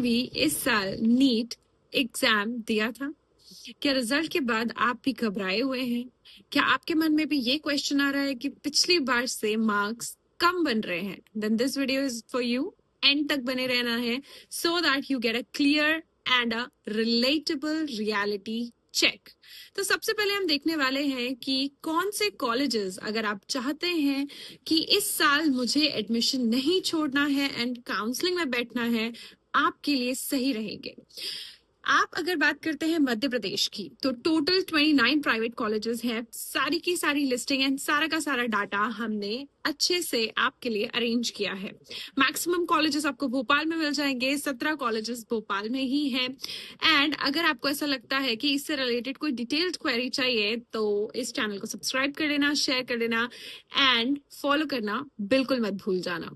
भी इस साल नीट एग्जाम दिया था? क्या रिजल्ट के बाद आप भी घबराए हुए हैं? क्या आपके मन में भी ये क्वेश्चन आ रहा है कि पिछली बार से मार्क्स कम बन रहे हैं? Then this video is for you. End तक बने रहना है so that you get a clear and a relatable reality check. तो सबसे पहले हम देखने वाले हैं कि कौन से कॉलेजेस, अगर आप चाहते हैं कि इस साल मुझे एडमिशन नहीं छोड़ना है एंड काउंसलिंग में बैठना है, आपके लिए सही रहेंगे. आप अगर बात करते हैं मध्य प्रदेश की, तो टोटल 29 प्राइवेट कॉलेजेस हैं. सारी की सारी लिस्टिंग एंड सारा का सारा डाटा हमने अच्छे से आपके लिए अरेंज किया है. मैक्सिमम कॉलेजेस आपको भोपाल में मिल जाएंगे. 17 कॉलेजेस भोपाल में ही हैं. एंड अगर आपको ऐसा लगता है कि इससे रिलेटेड कोई डिटेल्ड क्वेरी चाहिए, तो इस चैनल को सब्सक्राइब कर लेना, शेयर कर लेना एंड फॉलो करना बिल्कुल मत भूल जाना.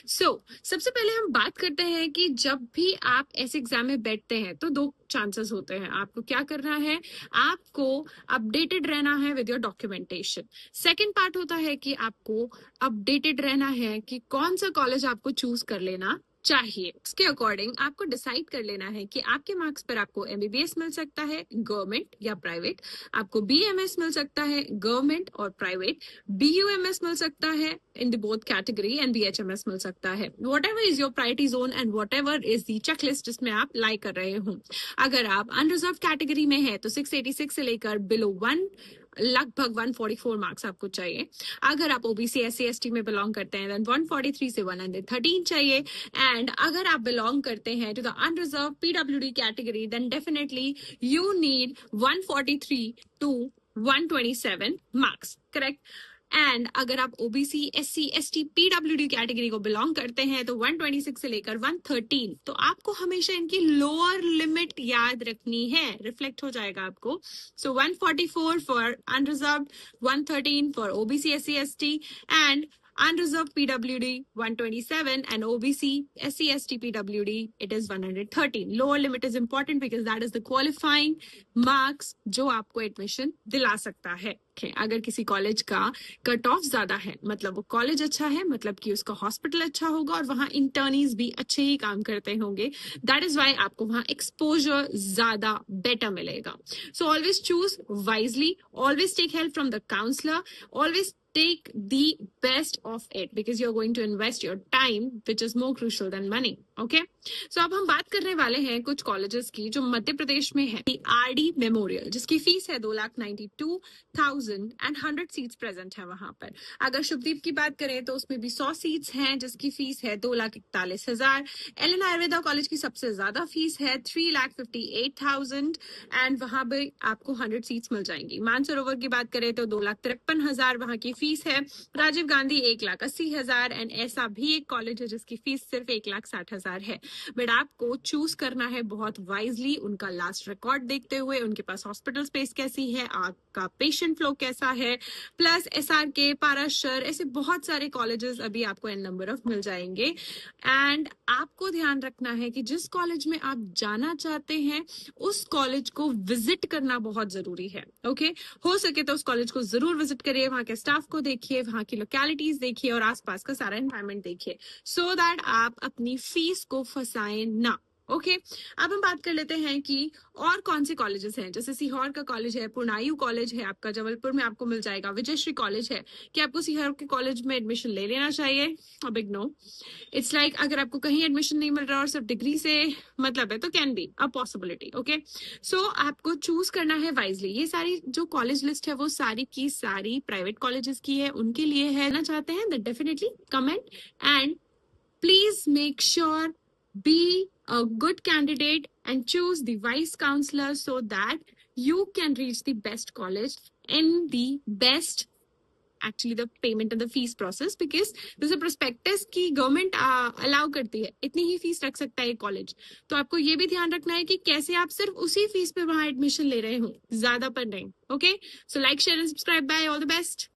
सबसे पहले हम बात करते हैं कि जब भी आप ऐसे एग्जाम में बैठते हैं तो दो चांसेस होते हैं. आपको क्या करना है? आपको अपडेटेड रहना है with your documentation. Second part होता है कि आपको अपडेटेड रहना है कि कौन सा कॉलेज आपको चूज कर लेना चाहिए. इसके अकॉर्डिंग आपको डिसाइड कर लेना है कि आपके मार्क्स पर आपको एमबीबीएस मिल सकता है, गवर्नमेंट या प्राइवेट. आपको बीएमएस मिल सकता है, गवर्नमेंट और प्राइवेट. बीयूएमएस मिल सकता है in the both category and BHMS मिल सकता है. Whatever is your priority zone and whatever is the checklist जिसमें आप लाई कर रहे हो. अगर आप अनरिजर्व कैटेगरी में है तो 686 से लेकर बिलो 1 लगभग 144 मार्क्स आपको चाहिए. अगर आप ओबीसी एससी एसटी में बिलोंग करते हैं देन 143 से 113 चाहिए. एंड अगर आप बिलोंग करते हैं to the unreserve PWD category then definitely you need 143 to 127 marks. Correct. And अगर आप OBC SC ST PWD category को बिलोंग करते हैं तो 126 से लेकर 113. तो आपको हमेशा इनकी लोअर लिमिट याद रखनी है, रिफ्लेक्ट हो जाएगा आपको. सो 144 for unreserved, 113 for OBC SC ST and unreserved PWD 127 and OBC SC ST PWD it is 113. Lower limit is important because that is the qualifying marks जो आपको एडमिशन दिला सकता है. अगर किसी कॉलेज का कट ऑफ ज्यादा है, मतलब वो कॉलेज अच्छा है, मतलब कि उसका हॉस्पिटल अच्छा होगा और वहां इंटर्नीज भी अच्छे ही काम करते होंगे. दैट इज वाई आपको वहां एक्सपोजर ज्यादा बेटर मिलेगा. So always choose wisely, always take help from the counsellor, always take the best of it because you're going to invest your time which is more crucial than money. Okay, so अब हम बात करने वाले हैं कुछ colleges की जो मध्य प्रदेश में है. आरडी मेमोरियल जिसकी फीस है 2,92,000 एंड 100 सीट्स प्रेजेंट है वहां पर. अगर शुभदीप की बात करें तो उसमें भी 100 सीट्स हैं जिसकी फीस है 2,41,000. एलन आयुर्वेदा कॉलेज की सबसे ज्यादा फीस है 3,58,000 एंड वहां पर आपको 100 सीट्स मिल जाएंगी. मानसरोवर की बात करें तो 2,53,000 वहां की फीस है. राजीव गांधी 1,80,000 एंड ऐसा भी एक कॉलेज है जिसकी फीस सिर्फ 1,60,000 है. बट आपको चूज करना है बहुत वाइजली, उनका लास्ट रिकॉर्ड देखते हुए, उनके पास हॉस्पिटल स्पेस कैसी है, आपका पेशेंट फ्लो कैसा है, प्लस एसआरके, पाराशर, ऐसे बहुत सारे कॉलेजेस अभी आपको एन नंबर ऑफ मिल जाएंगे. एंड आपको ध्यान रखना है कि जिस कॉलेज में आप जाना चाहते हैं उस कॉलेज को विजिट करना बहुत जरूरी है. ओके, हो सके तो उस कॉलेज को जरूर विजिट करिए, वहां के स्टाफ को देखिए, वहां की लोकेलिटीज देखिए और आसपास का सारा एनवायरनमेंट देखिए सो दैट आप अपनी फीस को फंसाएं ना. ओके, अब हम बात कर लेते हैं कि और कौन से कॉलेजेस हैं. जैसे सीहोर का कॉलेज है, पूर्णायु कॉलेज है आपका, जबलपुर में आपको मिल जाएगा. विजयश्री कॉलेज है. कि आपको सीहोर के कॉलेज में एडमिशन ले लेना चाहिए? Big no. इट्स लाइक अगर आपको कहीं एडमिशन नहीं मिल रहा और सिर्फ डिग्री से मतलब है तो can be a possibility. Okay, so आपको चूज करना है वाइजली. ये सारी जो कॉलेज लिस्ट है वो सारी की सारी प्राइवेट कॉलेजेस की है, उनके लिए है. ना चाहते हैं that definitely comment and please make sure be a good candidate and choose the wise counselor so that you can reach the best college in the best actually the payment and the fees process because जैसे prospectus की government allow करती है इतनी ही fees रख सकता है college. तो आपको ये भी ध्यान रखना है कि कैसे आप सिर्फ उसी फीस पे वहां एडमिशन ले रहे हो, ज्यादा पर नहीं. Okay, so like share and subscribe. Bye, all the best.